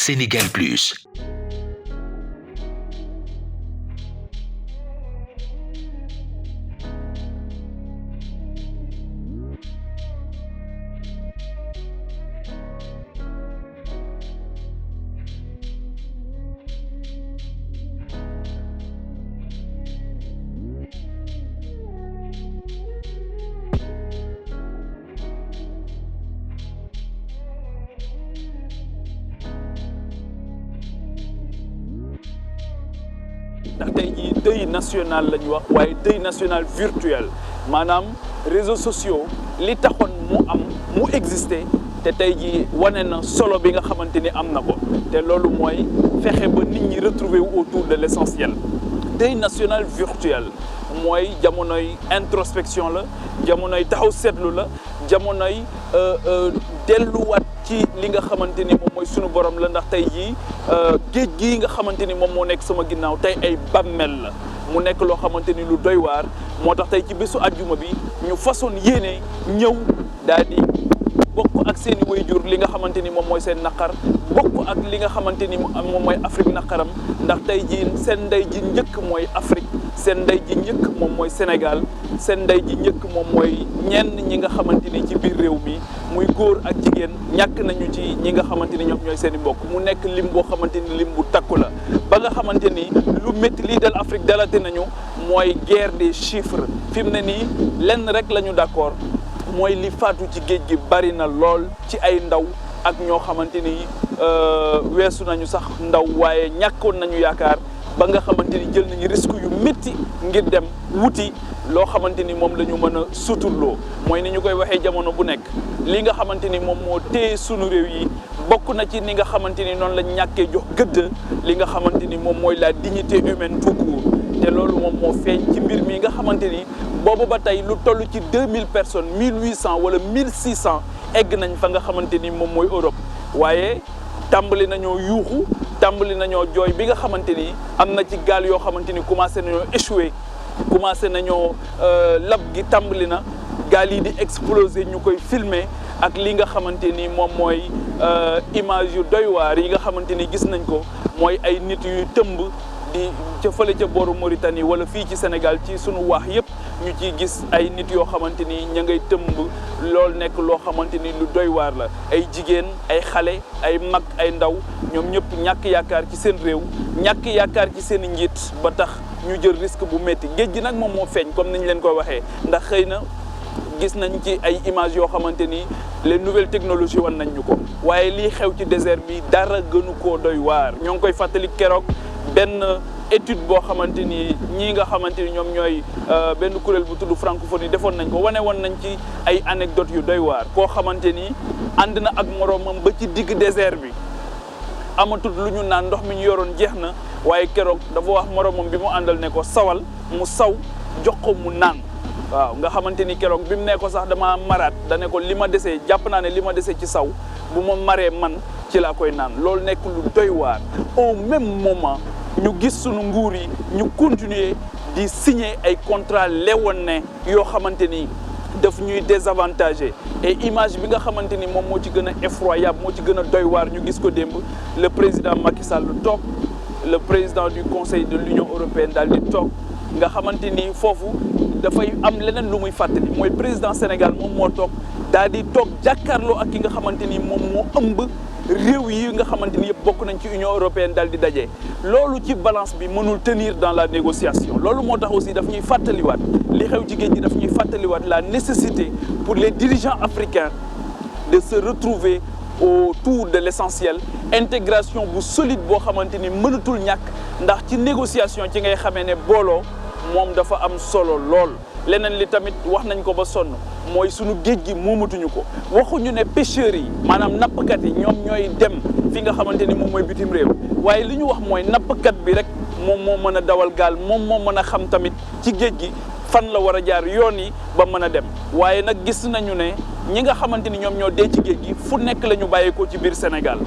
Sénégal Plus. ndax tey jii deuil national la ñu wax waaye deuil national virtuel maanaam réseaux sociaux li taxoon mu existé te tey jii wane na solo bi nga xamante ni am na ko te loolu mooy fexe ba nit ñi retrouver wu autour de l'essentiel. deuil national virtuel mooy jamonoy introspection la jamonoy taxaw seetlu la jamonoy delluwaat ci li nga xamante ni moom mooy sunu borom la ndax tey jii géej gii nga xamante ni moom moo nekk sama ginnaaw tey ay bàmmeel la mu nekk loo xamante ni lu doy waar moo tax tey ci bésu àjjuma bi ñu façon yéene ñëw daal di bokk ak seen i waajur li nga xamante ni moom mooy seen naqar bokk ak li nga xamante ni moom mooy Afrique naqaram ndax tey jii seen ndey ji njëkk mooy Afrique seen ndey ji njëkk moom mooy Sénégal seen ndey ji njëkk moom mooy ñenn ñi nga xamante ni ci biir réew mi muy góor ak jigéen ñàkk nañu ci ñi nga xamante ni ñoom ñooy seen i mbokk mu nekk lim boo xamante ni lim bu takku la ba nga xamante ni lu métti lii dal Afrique dalate nañu mooy guerre des chiffres fi mu ne nii lenn rek la ñu d'accord mooy li faatu ci géej gi bari na lool ci ay ndaw ak ñoo xamante ni weesu nañu sax ndaw waaye ñàkkoon nañu yaakaar ba nga xamante ni jël nañu risque yu métti ngir dem wuti loo xamante ni moom la ñu mën a suturloo mooy ni ñu koy waxee jamono bu nekk li nga xamante ni moom moo téye sunu réew yi bokk na ci ni nga xamante ni noonu la ñàkkee jox gëdd li nga xamante ni moom mooy la dignité humaine tout court te loolu moom moo feeñ ci mbir mi nga xamante ni boobu ba tey lu toll ci 2000 personnes 1800 wala 1600 egg nañ fa nga xamante ni moom mooy Europe waaye tàmbali nañoo yuuxu tàmbali nañoo jooy bi nga xamante ni am na ci gaal yoo xamante ni commencé nañoo échouer commencé nañoo lab gi tàmbali na gaal yi di exploser ñu koy filmer ak li nga xamante ni moom mooy image yu doy waar yi nga xamante ni gis nañ ko mooy ay nit yuy tëmb di ca fële ca booru Mauritanie wala fii ci Sénégal ci sunu waax yëpp ñu ciy gis ay nit yoo xamante ni ña ngay tëmb loolu nekk loo xamante ni lu doy waar la ay jigéen ay xale ay mag ay ndaw ñoom ñëpp ñàkk yaakaar ci seen réew ñàkk yaakaar ci seen i njiit ba tax ñu jël risque bu métti géej gi nag moom moo feeñ comme niñ leen ko waxee ndax xëy na gis nañ ci ay images yoo xamante ni les nouvelles technologies wan nañ ñu ko waaye lii xew ci désert bi dara gënu koo doy waar ñoo ngi koy fàttali keroog benn étude boo xamante ni ñii nga xamante ni ñoom ñooy benn kuréel bu tudd francophonie defoon nañ ko wane woon nañ ci ay anecdotes yu doy waar koo xamante ni ànd na ak moroomam ba ci digg désert bi amatul lu ñu naan ndox mi ñu yoroon jeex na waaye keroog dafa wax moroomam bi mu àndal ne ko sawal mu saw jox ko mu naan waaw nga xamante ni keroog bi mu ne ko sax dama maraat da ne ko li ma desee jàpp naa ne li ma desee ci saw bu ma maree man ci laa koy naan loolu nekk lu doy waar au même moment ñu gis sunu nguur yi ñu continuer di signer ay contrat léonin yoo xamante ni daf ñuy désavantager et image bi nga xamante ni moom moo ci gën a effroyable moo ci gën a doy waar ñu gis ko démb le président Macky Sall toog le président du conseil de l'Union européenne daal di toog nga xamante ni foofu dafay am leneen lu muy fàttali mooy président Sénégal moom moo toog daal di toog jàkkaarloo ak ki nga xamante ni moom moo ëmb réew yi nga xamante ni yëpp bokk nañ ci Union européenne daal di daje loolu ci balance bi mënul tenir dans la négociation loolu moo tax aussi daf ñuy fàttaliwaat li xew ci géej gi daf ñuy fàttaliwaat la nécessité pour les dirigeants africains de se retrouver autour de l'essentiel intégration bu solide boo xamante ni mënatul ñàkk ndax ci négociation ci ngay xamee ne booloo moom dafa am solo lool leneen li tamit wax nañ ko ba sonn mooy sunu géej gi moomatuñu ko waxuñu ne pêcheurs yi maanaam nappkat yi ñoom ñooy dem fi nga xamante ni moom mooy bitim réew waaye li ñu wax mooy nappkat bi rek moom moo mën a dawal gaal moom moo mën a xam tamit ci géej gi fan la war a jaar yoon yi ba mën a dem waaye nag gis nañu ne ñi nga xamante ni ñoom ñoo dee ci géej gi fu nekk la ñu bàyyeekoo ci biir Sénégal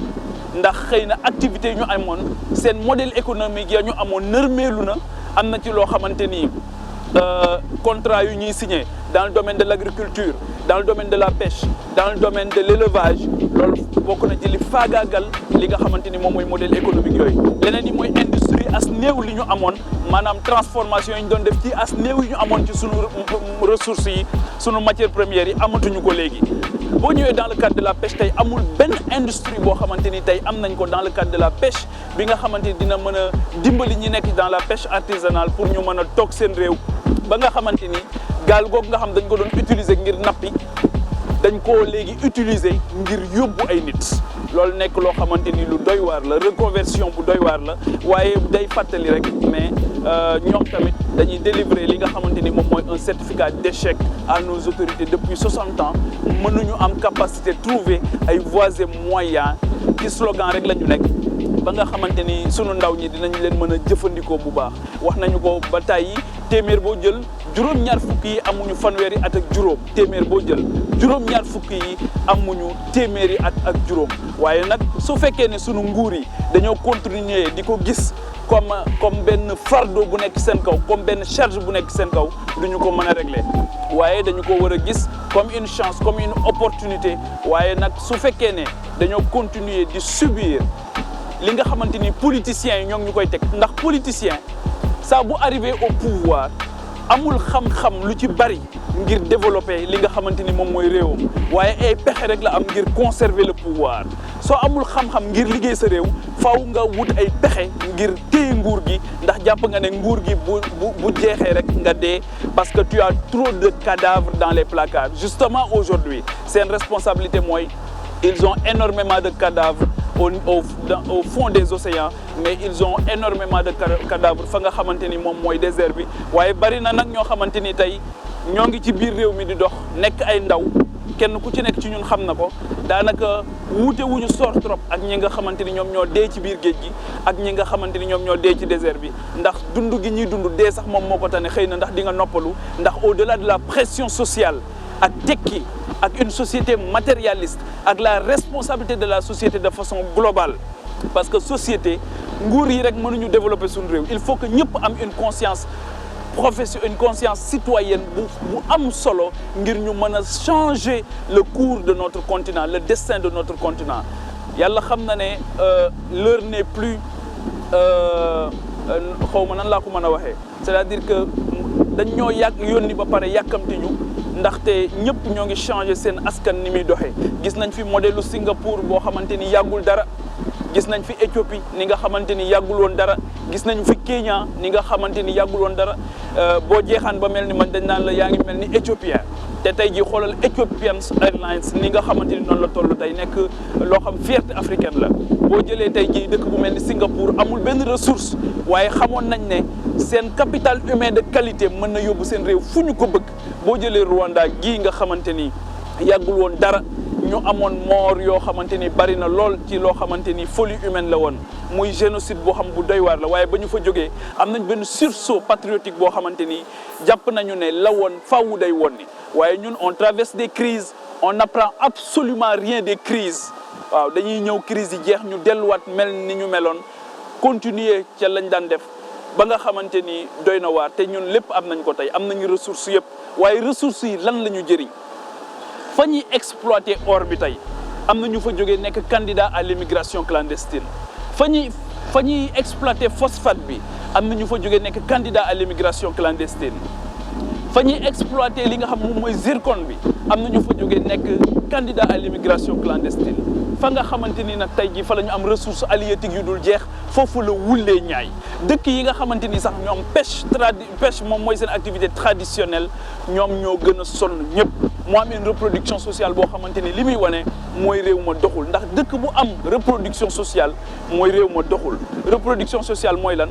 ndax xëy na activité yi ñu amoon seen modèle économique ya ñu amoon nërmeelu na am na ci loo xamante ni contrat yu ñuy signé dans le domaine de l'agriculture dans le domaine de la pêche dans le domaine de l'élevage loolu bokk na ci li faagaagal li nga xamante ni moom mooy modèle économique yooyu leneen yi mooy industrie as néew li ñu amoon maanaam transformation yi ñu doon def ci as néew yi ñu amoon ci sunu ressources yi sunu matières premières yi amatuñu ko léegi boo ñëwee dans le cadre de la pêche tey amul benn industrie boo xamante ni tey am nañ ko dans le cadre de la pêche bi nga xamante ni dina mën a dimbali ñi nekk dans la pêche artisanale pour ñu mën a toog seen réew ba nga xamante ni gaal googu nga xam dañ ko doon utiliser ngir nappi dañ koo léegi utiliser ngir yóbbu ay nit loolu nekk loo xamante ni lu doy waar la reconversion bu doy waar la waaye day fàttali rek mais ñoom tamit dañuy délivrer li nga xamante ni moom mooy un certificat d'échec à nos autorités depuis 60 ans mënuñu am capacité trouver ay voies et moyens ci slogan rek la ñu nekk ba nga xamante ni sunu ndaw ñi dinañ leen mën a jëfandikoo bu baax wax nañu ko ba tàyyi téeméer boo jël juróom-ñaar fukk yi amuñu fanweeri at ak juróom téeméer boo jël juróom-ñaar fukk yi amuñu téeméeri at ak juróom waaye nag su fekkee ne sunu nguur yi dañoo continuer di ko gis comme benn fardeau bu nekk seen kaw comme benn charge bu nekk seen kaw duñu ko mën a régler waaye dañu ko war a gis comme une chance comme une opportunité waaye nag su fekkee ne dañoo continuer di subir li nga xamante ni politiciens yi ñoo ngi ñu koy teg ndax politicien saa bu arrivé au pouvoir amul xam-xam lu ci bari ngir développer li nga xamante ni moom mooy réewam waaye ay pexe rek la am ngir conserver le pouvoir soo amul xam-xam ngir liggéey sa réew faaw nga wut ay pexe ngir téye nguur gi ndax jàpp nga ne nguur gi bu jeexee rek nga dee parce que tu as trop de cadavres dans les placards justement aujourd'hui seen responsabilité mooy ils ont énormément de cadavres au fond des océans mais ils ont énormément de cadavres fa nga xamante ni moom mooy désert bi waaye bari na nag ñoo xamante ni tey ñoo ngi ci biir réew mi di dox nekk ay ndaw kenn ku ci nekk ci ñun xam na ko daanaka wuute wuñu sort trop ak ñi nga xamante ni ñoom ñoo dee ci biir géej gi ak ñi nga xamante ni ñoom ñoo dee ci désert bi ndax dund gi ñuy dund dee sax moom moo ko tane xëy na ndax di nga noppalu ndax au-delà de la pression sociale ak tekki ak une société matérialiste ak la responsabilité de la société de façon globale parce que société nguur yi rek mënuñu développer suñu réew il faut que ñëpp am une conscience une conscience citoyenne bu am solo ngir ñu mën a changer le cours de notre continent le destin de notre continent yàlla xam na ne l'heure n'est plus xaw ma nan laa ko mën a waxee c'est-à-dire que dañ ñoo yónni ba pare yàkkamti ñu ndaxte ñëpp ñoo ngi changer seen askan ni muy doxee gis nañ fi modèle Singapour boo xamante ni yàggul dara gis nañ fi Éthiopie ni nga xamante ni yàggul woon dara gis nañ fi Kenya ni nga xamante ni yàggul woon dara boo jeexaan ba mel ni man dañ naan la yaa ngi mel ni éthiopien te tey jii xoolal Ethiopian Airlines ni nga xamante ni noonu la toll tey nekk loo xam fierté africaine la boo jëlee tey jii dëkk bu mel ni Singapour amul benn ressource waaye xamoon nañ ne seen capital humain de qualité mën na yóbbu seen réew fu ñu ko bëgg boo jëlee Rwanda gii nga xamante ni yàggul woon dara ñu amoon mort yoo xamante ni bari na lool ci loo xamante ni folie humaine la woon muy génocide boo xam bu doy waar la waaye ba ñu fa jógee am nañ benn sursaut patriotique boo xamante ni jàpp nañu ne la woon faawu day woon ni waaye ñun on traverse des crises on n'apprend absolument rien des crises waaw dañuy ñëw crise yi jeex ñu delluwaat mel ni ñu meloon continuer ca lañ daan def ba nga xamante ni doy na waar te ñun lépp am nañ ko tey am nañu ressources yëpp waaye ressources yi lan la ñu jëriñ fa ñuy exploiter or bi tey am na ñu fa jógee nekk candidat à l'immigration clandestine fa ñuy exploiter phosphate bi am na ñu fa jógee nekk candidat à l'immigration clandestine fa ñuy exploiter li nga xam moom mooy zircon bi am na ñu fa jógee nekk candidat à l'immigration clandestine fa nga xamante ni nag tey jii fa la ñu am ressources halieutiques yu dul jeex foofu la wullee ñaay dëkk yi nga xamante ni sax ñoom pêche moom mooy seen activité traditionnelle ñoom ñoo gën a sonn ñëpp moo am une reproduction sociale boo xamante ni li muy wane mooy réew ma doxul ndax dëkk bu am reproduction sociale mooy réew ma doxul reproduction sociale mooy lan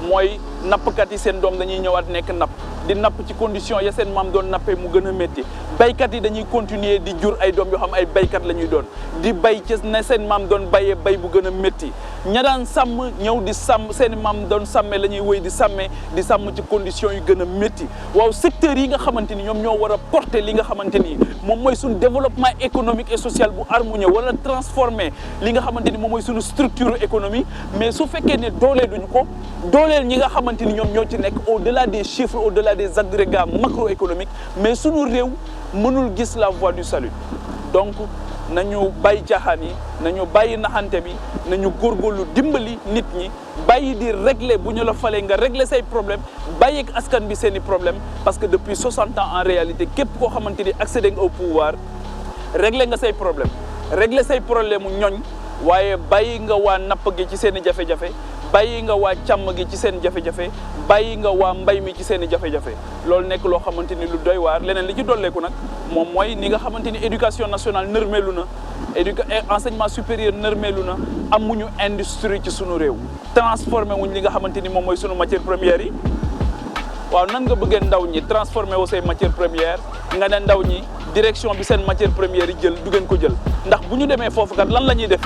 mooy nappkat yi seen doom dañuy ñëwaat nekk napp di napp ci condition ya seen maam doon nappee mu gën a métti baykat yi dañuy continuer di jur ay doom yoo xam ay baykat la ñuy doon di bay ci ne seen maam doon bayee bay bu gën a métti ña daan sàmm ñëw di sàmm seen maam doon sàmmee la ñuy wéy di sàmmee di sàmm ci conditions yu gën a métti waaw secteurs yi nga xamante ni ñoom ñoo war a porter li nga xamante ni moom mooy suñu développement économique et social bu harmonieux wala transformer li nga xamante ni moom mooy suñu structure économique mais su fekkee ne dooleeluñu ko dooleel ñi nga xamante ni ñoom ñoo ci nekk au-delà des chiffres au-delà des agrégats macroéconomiques mais suñu réew mënul gis la voie du salut donc nañu bàyyi caaxaan yi nañu bàyyi naxante bi nañu góorgóorlu dimbali nit ñi bàyyi di régler bu ñu la falee nga régler say problème bàyyi ak askan bi seeni problème parce que depuis 60 ans en réalité képp koo xamante ni accéder nga au pouvoir régler nga say problème régler say problème mu ñoñ waaye bàyyi nga waa napp gi ci seen i jafe-jafe bàyyi nga waa càmm gi ci seen jafe-jafe bàyyi nga waa mbay mi ci seen i jafe-jafe loolu nekk loo xamante ni lu doy waar leneen li ci dolleeku nag moom mooy ni nga xamante ni éducation nationale nërmeelu na enseignement supérieur nërmeelu na amuñu industrie ci sunu réew transformé wuñ li nga xamante ni moom mooy sunu matière première yi waaw nan nga bëggee ndaw ñi transformé wu say matière première nga ne ndaw ñi direction bi seen matière première yi jël du ngeen ko jël ndax bu ñu demee foofu kat lan la ñuy def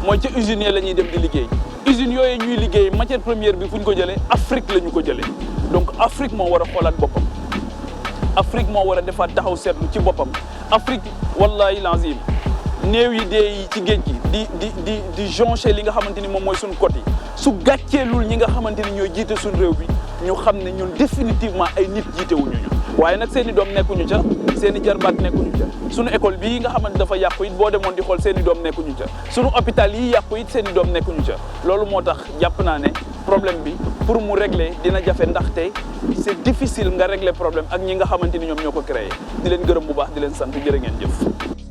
mooy ca usines yi la ñuy dem di liggéey usines yooyu ñuy liggéey matière première bi fu ñu ko jëlee Afrique la ñu ko jëlee donc Afrique moo war a xoolaat boppam Afrique moo war a defaat taxaw seetlu ci boppam Afrique wallahi lazim néew yi dee yi ci géej gi di joncher li nga xamante ni moom mooy suñu côté yi su gàcceelul ñi nga xamante ni ñooy jiite suñu réew bi ñu xam ne ñun définitivement ay nit jiitewuñu ñu waaye nag seen i doom nekkuñu ca seen i jarbaat nekkuñu ca suñu école bii nga xamante dafa yàqu it boo demoon di xool seen i doom nekkuñu ca suñu hôpital yi yàqu it seen i doom nekkuñu ca loolu moo tax jàpp naa ne problème bi pour mu régler dina jafe ndaxte c'est difficile nga régler problème ak ñi nga xamante ni ñoom ñoo ko créé di leen gërëm bu baax di leen sant jërë ngeen jëf